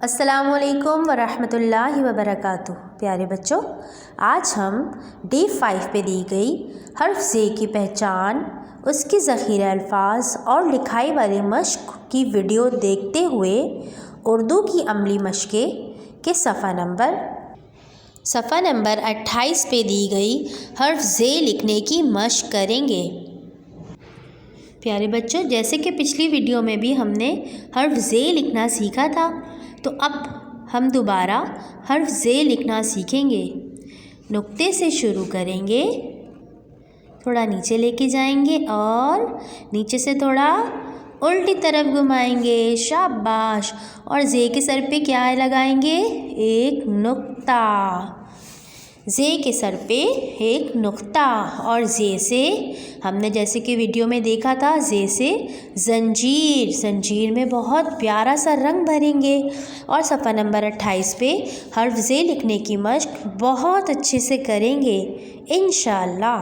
السلام علیکم ورحمۃ اللہ وبرکاتہ۔ پیارے بچوں، آج ہم ڈے 5 پہ دی گئی حرف زے کی پہچان، اس کی ذخیرہ الفاظ اور لکھائی والی مشق کی ویڈیو دیکھتے ہوئے اردو کی عملی مشقیں کے صفحہ نمبر 28 پہ دی گئی حرف زے لکھنے کی مشق کریں گے۔ پیارے بچوں، جیسے کہ پچھلی ویڈیو میں بھی ہم نے حرف زے لکھنا سیکھا تھا، تو اب ہم دوبارہ حرف زے لکھنا سیکھیں گے۔ نقطے سے شروع کریں گے، تھوڑا نیچے لے کے جائیں گے اور نیچے سے تھوڑا الٹی طرف گھمائیں گے، شاباش۔ اور زے کے سر پہ کیا لگائیں گے؟ ایک نقطہ۔ زے کے سر پہ ایک نقطہ، اور زے سے ہم نے جیسے کہ ویڈیو میں دیکھا تھا، زے سے زنجیر میں بہت پیارا سا رنگ بھریں گے، اور صفحہ نمبر 28 پہ حرف زے لکھنے کی مشق بہت اچھے سے کریں گے انشاءاللہ۔